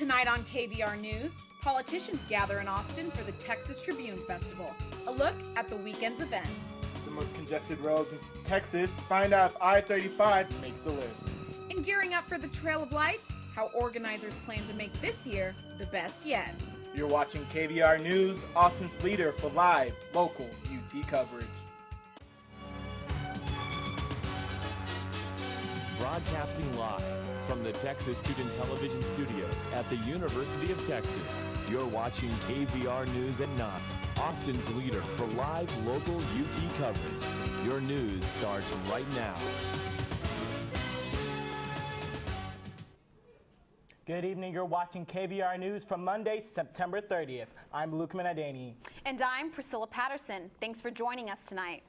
Tonight on KBR News, politicians gather in Austin for the Texas Tribune Festival. A look at the weekend's events. The most congested roads in Texas, find out if I-35 makes the list. And gearing up for the Trail of Lights, how organizers plan to make this year the best yet. You're watching KBR News, Austin's leader for live, local UT coverage. Broadcasting live from the Texas Student Television Studios at the University of Texas. You're watching KBR News at 9, Austin's leader for live local UT coverage. Your news starts right now. Good evening. You're watching KBR News from Monday, September 30th. I'm Luke Manadani. And I'm Priscilla Patterson. Thanks for joining us tonight.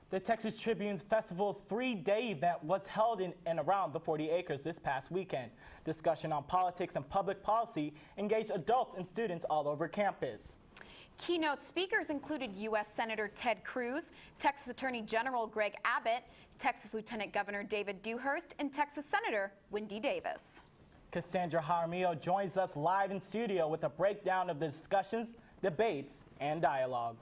The Texas Tribune Festival's 3-day event was held in and around the 40 acres this past weekend. Discussion on politics and public policy engaged adults and students all over campus. Keynote speakers included U.S. Senator Ted Cruz, Texas Attorney General Greg Abbott, Texas Lieutenant Governor David Dewhurst, and Texas Senator Wendy Davis. Cassandra Jaramillo joins us live in studio with a breakdown of the discussions, debates, and dialogue.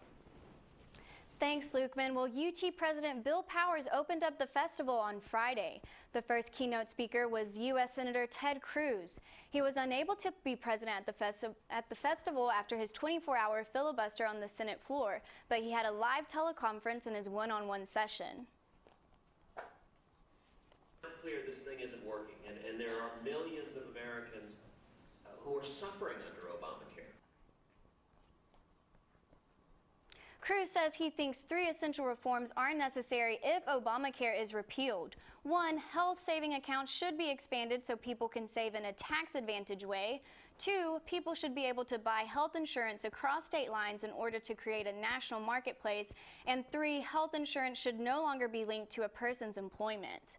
Thanks, Lukeman. Well, UT President Bill Powers opened up the festival on Friday. The first keynote speaker was U.S. Senator Ted Cruz. He was unable to be present at the festival after his 24-hour filibuster on the Senate floor, but he had a live teleconference in his one-on-one session. It's clear this thing isn't working, and there are millions of Americans who are suffering under Obamacare. Cruz says he thinks 3 essential reforms are necessary if Obamacare is repealed. 1, health saving accounts should be expanded so people can save in a tax advantage way. 2, people should be able to buy health insurance across state lines in order to create a national marketplace. And 3, health insurance should no longer be linked to a person's employment.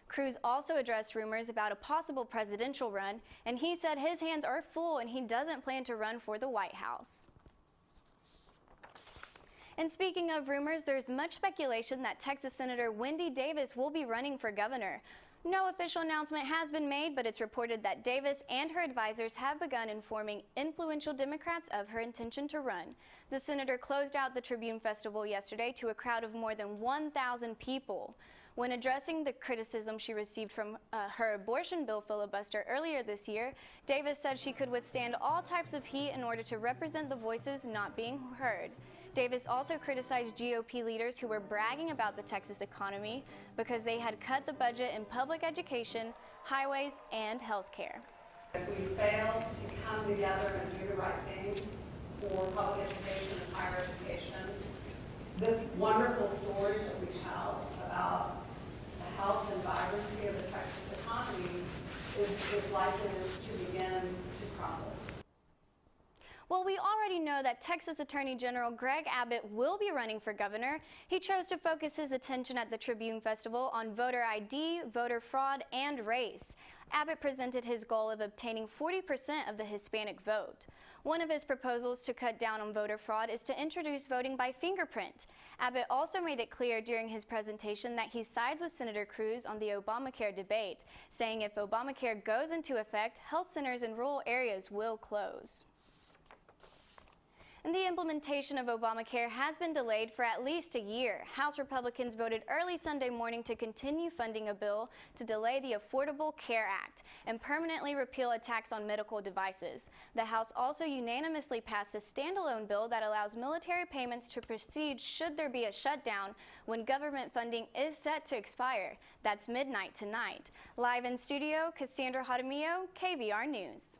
Cruz also addressed rumors about a possible presidential run, and he said his hands are full and he doesn't plan to run for the White House. And speaking of rumors, there's much speculation that Texas Senator Wendy Davis will be running for governor. No official announcement has been made, but it's reported that Davis and her advisors have begun informing influential Democrats of her intention to run. The senator closed out the Tribune Festival yesterday to a crowd of more than 1,000 people. When addressing the criticism she received from her abortion bill filibuster earlier this year, Davis said she could withstand all types of heat in order to represent the voices not being heard. Davis also criticized GOP leaders who were bragging about the Texas economy because they had cut the budget in public education, highways, and health care. If we fail to come together and do the right things for public education and higher education, this wonderful story that we tell about the health and vibrancy of the Texas economy is likely to begin to crumble. Well, we already know that Texas Attorney General Greg Abbott will be running for governor. He chose to focus his attention at the Tribune Festival on voter ID, voter fraud, and race. Abbott presented his goal of obtaining 40% of the Hispanic vote. One of his proposals to cut down on voter fraud is to introduce voting by fingerprint. Abbott also made it clear during his presentation that he sides with Senator Cruz on the Obamacare debate, saying if Obamacare goes into effect, health centers in rural areas will close. And the implementation of Obamacare has been delayed for at least a year. House Republicans voted early Sunday morning to continue funding a bill to delay the Affordable Care Act and permanently repeal a tax on medical devices. The House also unanimously passed a standalone bill that allows military payments to proceed should there be a shutdown when government funding is set to expire. That's midnight tonight. Live in studio, Cassandra Jaramillo, KBR News.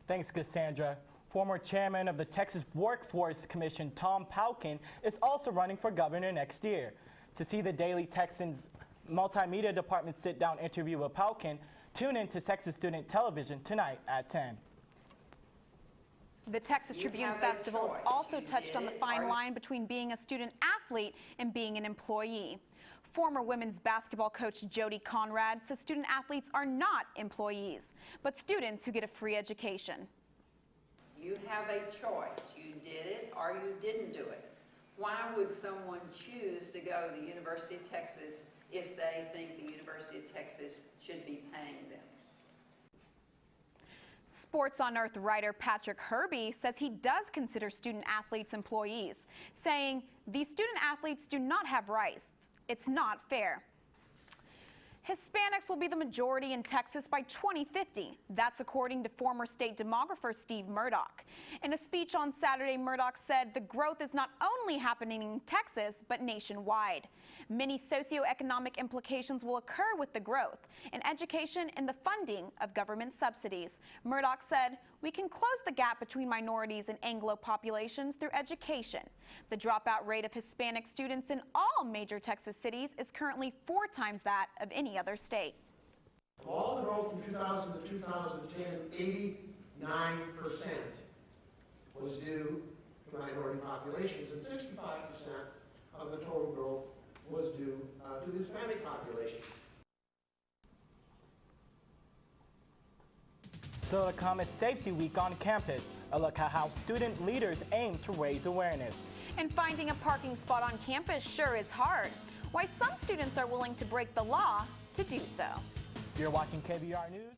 Thanks, Cassandra. Former chairman of the Texas Workforce Commission, Tom Pauken, is also running for governor next year. To see the Daily Texan's multimedia department sit-down interview with Pauken, tune in to Texas Student Television tonight at 10. The Texas Tribune Festival has also touched on the fine line between being a student athlete and being an employee. Former women's basketball coach Jody Conrad says student athletes are not employees, but students who get a free education. You have a choice. You did it or you didn't do it. Why would someone choose to go to the University of Texas if they think the University of Texas should be paying them? Sports on Earth writer Patrick Herbie says he does consider student athletes employees, saying these student athletes do not have rights. It's not fair. Hispanics will be the majority in Texas by 2050. That's according to former state demographer Steve Murdoch. In a speech on Saturday, Murdoch said the growth is not only happening in Texas, but nationwide. Many socioeconomic implications will occur with the growth in education and the funding of government subsidies. Murdoch said, "We can close the gap between minorities and Anglo populations through education." The dropout rate of Hispanic students in all major Texas cities is currently 4 times that of any other state. All the growth from 2000 to 2010, 89% was due to minority populations, and 65% of the total growth was due to the Hispanic population. Still to come, it's Safety Week on campus. A look at how student leaders aim to raise awareness. And finding a parking spot on campus sure is hard. Why some students are willing to break the law to do so. You're watching KBR News.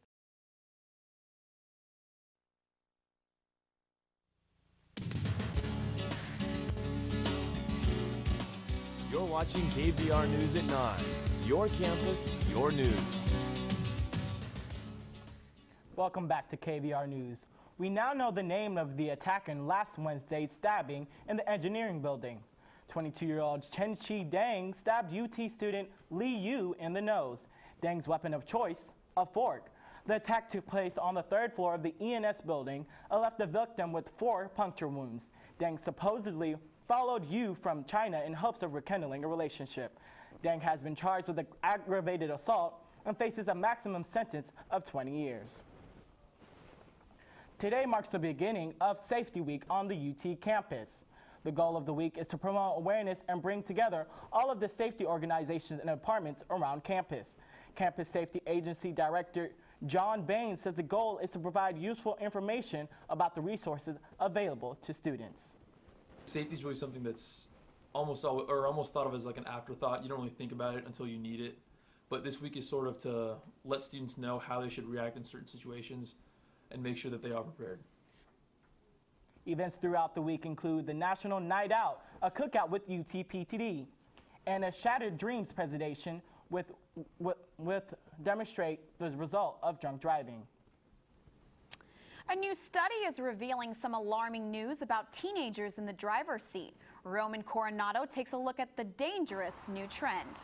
You're watching KBR News at 9. Your campus, your news. Welcome back to KBR News. We now know the name of the attacker in last Wednesday's stabbing in the engineering building. 22-year-old Chen Chi Dang stabbed UT student Li Yu in the nose. Dang's weapon of choice, a fork. The attack took place on the 3rd floor of the ENS building and left the victim with 4 puncture wounds. Dang supposedly followed Yu from China in hopes of rekindling a relationship. Dang has been charged with aggravated assault and faces a maximum sentence of 20 years. Today marks the beginning of Safety Week on the UT campus. The goal of the week is to promote awareness and bring together all of the safety organizations and departments around campus. Campus Safety Agency Director John Bain says the goal is to provide useful information about the resources available to students. Safety is really something that's almost thought of as like an afterthought. You don't really think about it until you need it. But this week is sort of to let students know how they should react in certain situations and make sure that they are prepared. Events throughout the week include the National Night Out, a cookout with UTPTD, and a Shattered Dreams presentation with demonstrate the result of drunk driving. A new study is revealing some alarming news about teenagers in the driver's seat. Roman Coronado takes a look at the dangerous new trend.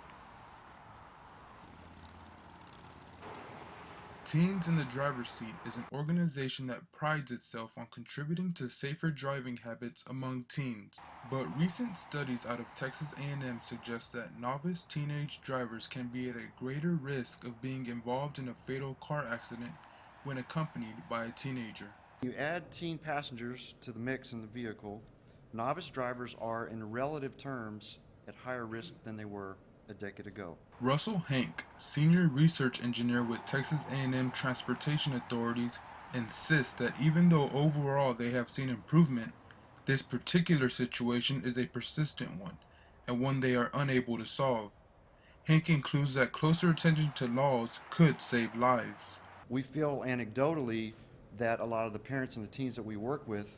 Teens in the Driver's Seat is an organization that prides itself on contributing to safer driving habits among teens. But recent studies out of Texas A&M suggest that novice teenage drivers can be at a greater risk of being involved in a fatal car accident when accompanied by a teenager. You add teen passengers to the mix in the vehicle, novice drivers are, in relative terms, at higher risk than they were a decade ago. Russell Hank, senior research engineer with Texas A&M Transportation Authorities, insists that even though overall they have seen improvement, this particular situation is a persistent one, and one they are unable to solve. Hank includes that closer attention to laws could save lives. We feel anecdotally that a lot of the parents and the teens that we work with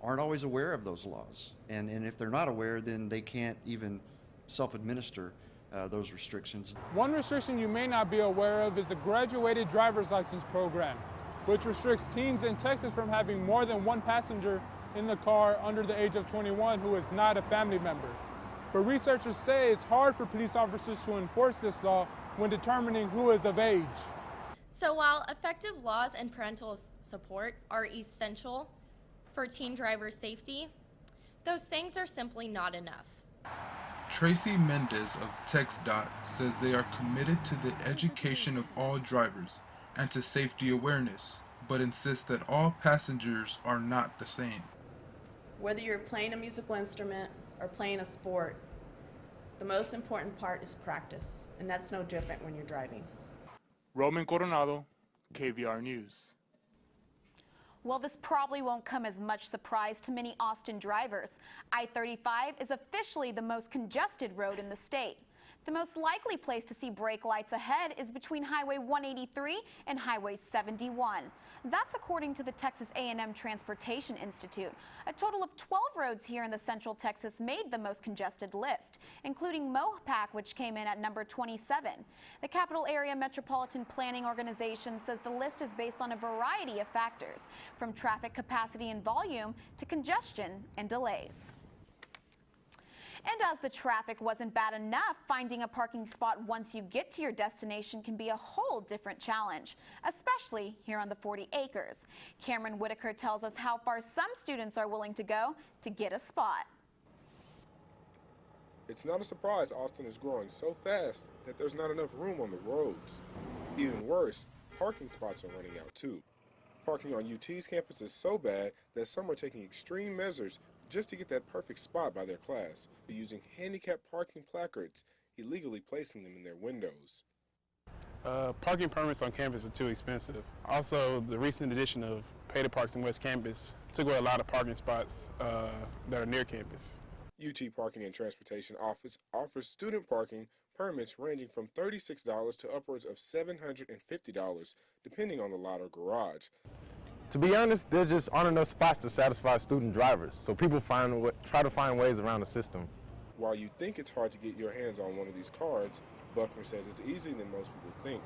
aren't always aware of those laws. And if they're not aware, then they can't even self-administer those restrictions. One restriction you may not be aware of is the graduated driver's license program, which restricts teens in Texas from having more than one passenger in the car under the age of 21 who is not a family member. But researchers say it's hard for police officers to enforce this law when determining who is of age. So while effective laws and parental support are essential for teen driver safety, those things are simply not enough. Tracy Mendez of TxDOT says they are committed to the education of all drivers and to safety awareness, but insists that all passengers are not the same. Whether you're playing a musical instrument or playing a sport, the most important part is practice, and that's no different when you're driving. Roman Coronado, KBR News. Well, this probably won't come as much surprise to many Austin drivers. I-35 is officially the most congested road in the state. The most likely place to see brake lights ahead is between Highway 183 and Highway 71. That's according to the Texas A&M Transportation Institute. A total of 12 roads here in the Central Texas made the most congested list, including Mopac, which came in at number 27. The Capital Area Metropolitan Planning Organization says the list is based on a variety of factors, from traffic capacity and volume to congestion and delays. And as the traffic wasn't bad enough, finding a parking spot once you get to your destination can be a whole different challenge, especially here on the 40 acres. Cameron Whitaker tells us how far some students are willing to go to get a spot. It's not a surprise Austin is growing so fast that there's not enough room on the roads. Even worse, parking spots are running out too. Parking on UT's campus is so bad that some are taking extreme measures just to get that perfect spot by their class, using handicapped parking placards, illegally placing them in their windows. Parking permits on campus are too expensive. Also, the recent addition of pay-to-parks in West Campus took away a lot of parking spots that are near campus. UT Parking and Transportation Office offers student parking permits ranging from $36 to upwards of $750, depending on the lot or garage. To be honest, there just aren't enough spots to satisfy student drivers, so people try to find ways around the system. While you think it's hard to get your hands on one of these cards, Buckner says it's easier than most people think.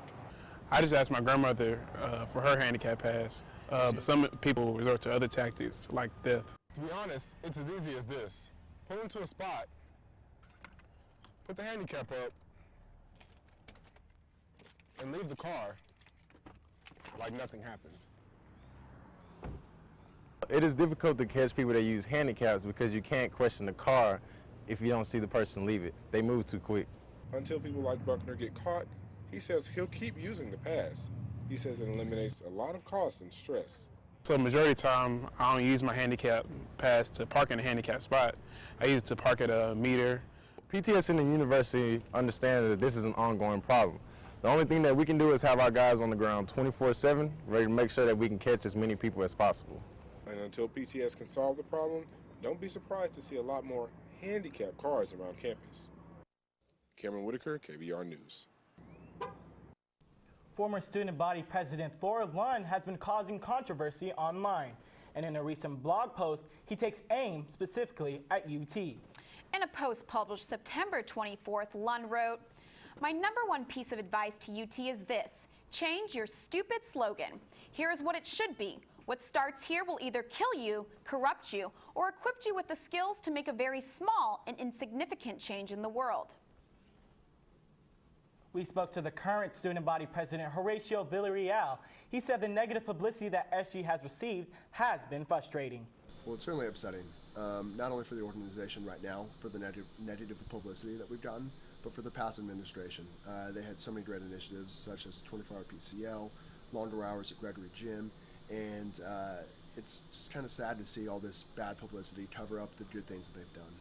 I just asked my grandmother for her handicap pass, but some people resort to other tactics like theft. To be honest, it's as easy as this. Pull into a spot, put the handicap up, and leave the car like nothing happened. It is difficult to catch people that use handicaps because you can't question the car if you don't see the person leave it. They move too quick. Until people like Buckner get caught, he says he'll keep using the pass. He says it eliminates a lot of costs and stress. So the majority of the time, I don't use my handicap pass to park in a handicap spot. I use it to park at a meter. PTS and the university understand that this is an ongoing problem. The only thing that we can do is have our guys on the ground 24/7, ready to make sure that we can catch as many people as possible. And until PTS can solve the problem, don't be surprised to see a lot more handicapped cars around campus. Cameron Whitaker, KBR News. Former student body president Thor Lund has been causing controversy online. And in a recent blog post, he takes aim specifically at UT. In a post published September 24th, Lund wrote, "My number one piece of advice to UT is this: change your stupid slogan. Here is what it should be. What starts here will either kill you, corrupt you, or equip you with the skills to make a very small and insignificant change in the world." We spoke to the current student body president, Horatio Villarreal. He said the negative publicity that SG has received has been frustrating. Well, it's certainly upsetting, not only for the organization right now, for the negative publicity that we've gotten, but for the past administration. They had so many great initiatives, such as 24-hour PCL, longer hours at Gregory Gym, and it's just kind of sad to see all this bad publicity cover up the good things that they've done.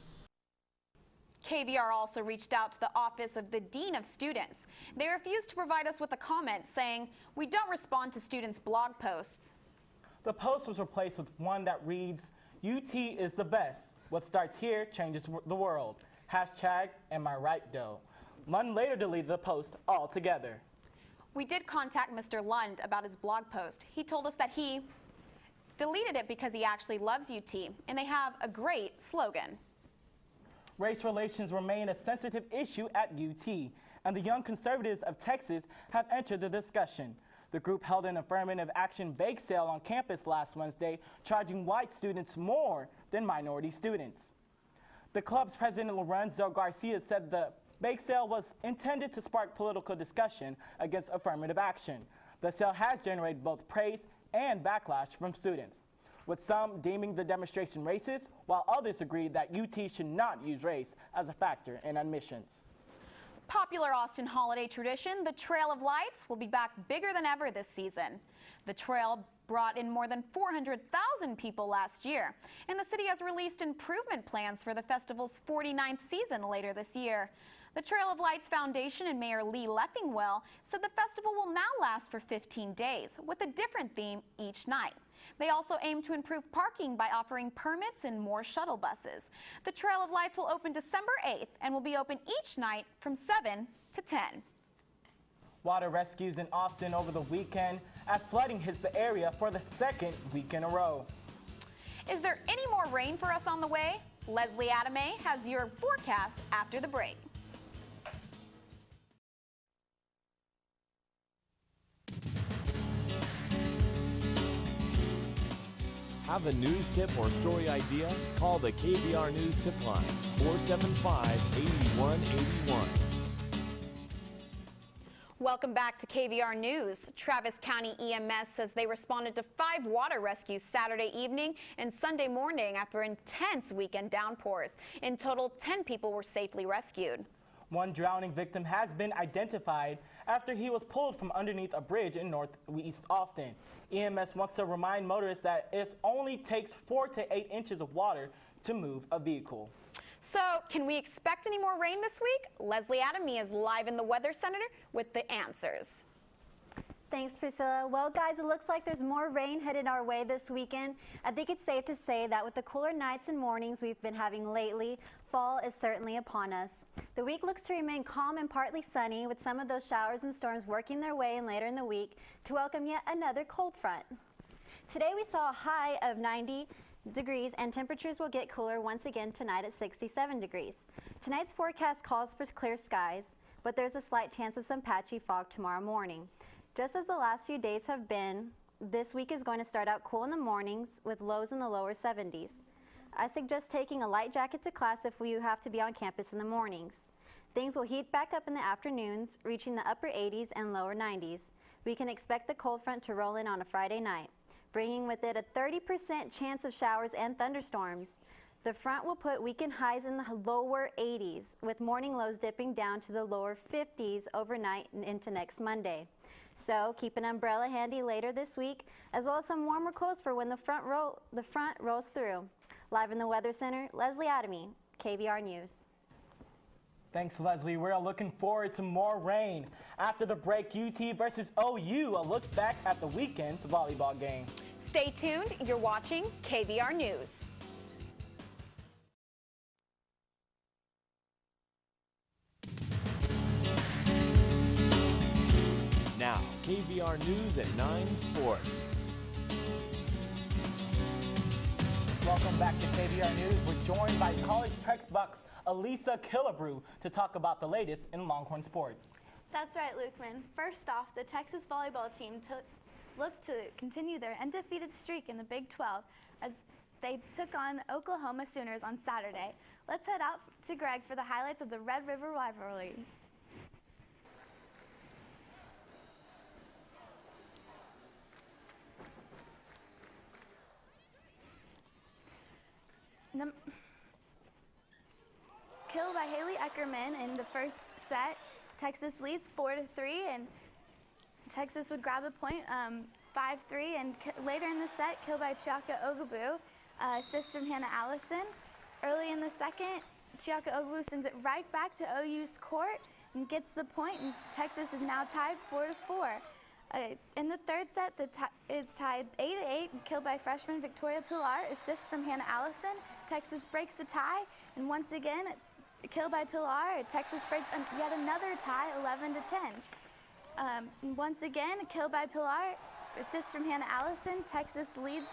KVR also reached out to the office of the Dean of Students. They refused to provide us with a comment, saying, "We don't respond to students' blog posts." The post was replaced with one that reads, "UT is the best. What starts here changes the world. Hashtag, am I right though?" Lund later deleted the post altogether. We did contact Mr. Lund about his blog post. He told us that he deleted it because he actually loves UT, and they have a great slogan. Race relations remain a sensitive issue at UT, and the Young Conservatives of Texas have entered the discussion. The group held an affirmative action bake sale on campus last Wednesday, charging white students more than minority students. The club's president, Lorenzo Garcia, said the bake sale was intended to spark political discussion against affirmative action. The sale has generated both praise and backlash from students, with some deeming the demonstration racist, while others agreed that UT should not use race as a factor in admissions. Popular Austin holiday tradition, the Trail of Lights, will be back bigger than ever this season. The trail brought in more than 400,000 people last year, and the city has released improvement plans for the festival's 49th season later this year. The Trail of Lights Foundation and Mayor Lee Leffingwell said the festival will now last for 15 days with a different theme each night. They also aim to improve parking by offering permits and more shuttle buses. The Trail of Lights will open December 8th and will be open each night from 7 to 10. Water rescues in Austin over the weekend as flooding hits the area for the second week in a row. Is there any more rain for us on the way? Leslie Adame has your forecast after the break. Have a news tip or story idea? Call the KBR News tip line, 475-8181. Welcome back to KVR News. Travis County EMS says they responded to 5 water rescues Saturday evening and Sunday morning after intense weekend downpours. In total, 10 people were safely rescued. One drowning victim has been identified after he was pulled from underneath a bridge in northeast Austin. EMS wants to remind motorists that it only takes 4 to 8 inches of water to move a vehicle. So, can we expect any more rain this week? Leslie Adame is live in the Weather Center with the answers. Thanks, Priscilla. Well, guys, it looks like there's more rain headed our way this weekend. I think it's safe to say that with the cooler nights and mornings we've been having lately, fall is certainly upon us. The week looks to remain calm and partly sunny, with some of those showers and storms working their way in later in the week to welcome yet another cold front. Today we saw a high of 90 degrees and temperatures will get cooler once again tonight at 67 degrees. Tonight's forecast calls for clear skies, but there's a slight chance of some patchy fog tomorrow morning. Just as the last few days have been, this week is going to start out cool in the mornings with lows in the lower 70s. I suggest taking a light jacket to class if you have to be on campus in the mornings. Things will heat back up in the afternoons, reaching the upper 80s and lower 90s. We can expect the cold front to roll in on a Friday night, bringing with it a 30% chance of showers and thunderstorms. The front will put weekend highs in the lower 80s, with morning lows dipping down to the lower 50s overnight and into next Monday. So keep an umbrella handy later this week, as well as some warmer clothes for when the front rolls through. Live in the Weather Center, Leslie Adame, KBR News. Thanks, Leslie. We're looking forward to more rain. After the break, UT versus OU, a look back at the weekend's volleyball game. Stay tuned. You're watching KVR News. Now, KVR News at 9 Sports. Welcome back to KVR News. We're joined by College Prep Bucks Elisa Killebrew to talk about the latest in Longhorn sports. That's right, Lukeman. First off, the Texas volleyball team looked to continue their undefeated streak in the Big 12 as they took on Oklahoma Sooners on Saturday. Let's head out to Greg for the highlights of the Red River rivalry. Kill by Haley Eckerman in the first set. Texas leads 4-3, and Texas would grab the point 5-3. And later in the set, kill by Chiaka Ogabu, assist from Hannah Allison. Early in the second, Chiaka Ogabu sends it right back to OU's court and gets the point, and Texas is now tied 4-4. In the third set, it's tied 8-8, killed by freshman Victoria Pilar, assist from Hannah Allison. Texas breaks the tie, and once again, killed by Pilar, Texas breaks yet another tie, 11-10. Once again, killed by Pilar, assist from Hannah Allison. Texas leads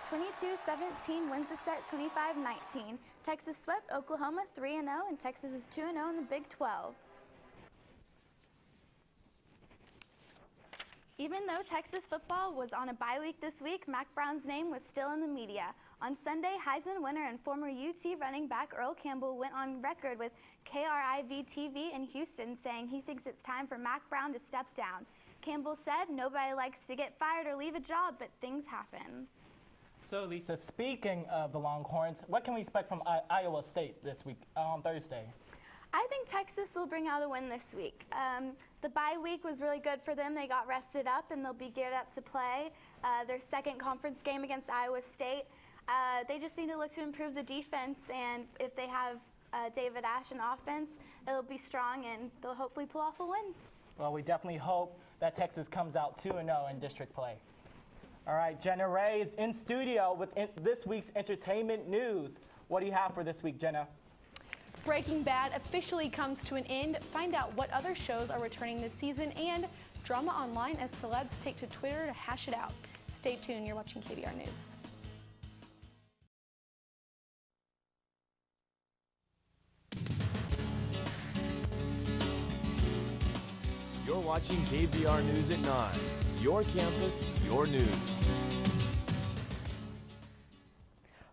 22-17, wins the set 25-19. Texas swept Oklahoma 3-0, and Texas is 2-0 in the Big 12. Even though Texas football was on a bye week this week, Mack Brown's name was still in the media. On Sunday, Heisman winner and former UT running back Earl Campbell went on record with KRIV-TV in Houston saying he thinks it's time for Mack Brown to step down. Campbell said, "Nobody likes to get fired or leave a job, but things happen." So, Lisa, speaking of the Longhorns, what can we expect from Iowa State this week on Thursday? I think Texas will bring out a win this week. The bye week was really good for them. They got rested up, and they'll be geared up to play their second conference game against Iowa State. They just need to look to improve the defense, and if they have David Ash in offense, it'll be strong, and they'll hopefully pull off a win. Well, we definitely hope that Texas comes out 2-0 in district play. All right, Jenna Ray is in studio with this week's entertainment news. What do you have for this week, Jenna? Breaking Bad officially comes to an end. Find out what other shows are returning this season and drama online as celebs take to Twitter to hash it out. Stay tuned, you're watching KBR News. You're watching KBR News at 9. Your campus, your news.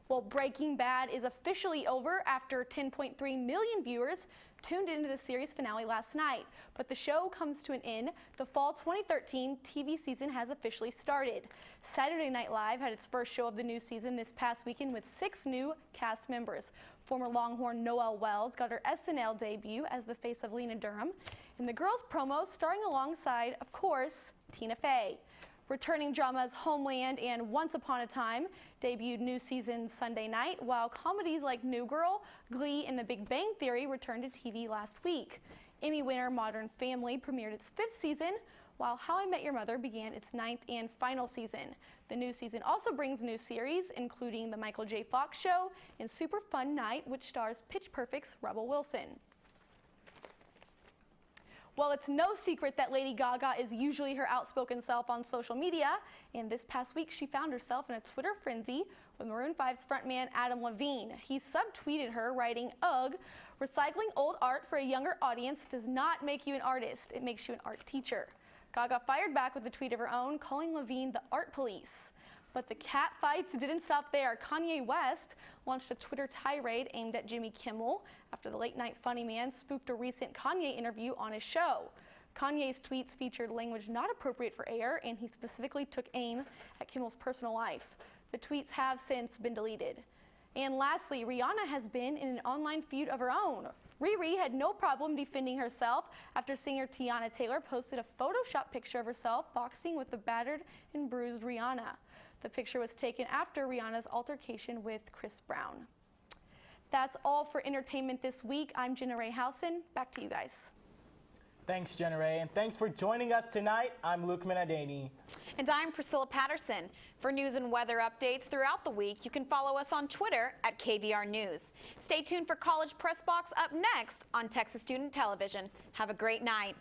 Well, Breaking Bad is officially over after 10.3 million viewers tuned into the series finale last night. But the show comes to an end. The fall 2013 TV season has officially started. Saturday Night Live had its first show of the new season this past weekend with 6 new cast members. Former Longhorn Noelle Wells got her SNL debut as the face of Lena Durham. In the girls' promo, starring alongside, of course, Tina Fey. Returning dramas Homeland and Once Upon a Time debuted new seasons Sunday night, while comedies like New Girl, Glee, and The Big Bang Theory returned to TV last week. Emmy winner Modern Family premiered its 5th season, while How I Met Your Mother began its 9th and final season. The new season also brings new series, including The Michael J. Fox Show and Super Fun Night, which stars Pitch Perfect's Rebel Wilson. Well, it's no secret that Lady Gaga is usually her outspoken self on social media, and this past week she found herself in a Twitter frenzy with Maroon 5's frontman Adam Levine. He subtweeted her, writing, "Ugh, recycling old art for a younger audience does not make you an artist, it makes you an art teacher." Gaga fired back with a tweet of her own, calling Levine the art police. But the cat fights didn't stop there. Kanye West launched a Twitter tirade aimed at Jimmy Kimmel after the late-night funny man spoofed a recent Kanye interview on his show. Kanye's tweets featured language not appropriate for air, and he specifically took aim at Kimmel's personal life. The tweets have since been deleted. And lastly, Rihanna has been in an online feud of her own. Riri had no problem defending herself after singer Tiana Taylor posted a Photoshop picture of herself boxing with the battered and bruised Rihanna. The picture was taken after Rihanna's altercation with Chris Brown. That's all for entertainment this week. I'm Jenna Ray Housen. Back to you guys. Thanks, Jenna Ray, and thanks for joining us tonight. I'm Luke Minadani. And I'm Priscilla Patterson. For news and weather updates throughout the week, you can follow us on Twitter at KBR News. Stay tuned for College Press Box up next on Texas Student Television. Have a great night.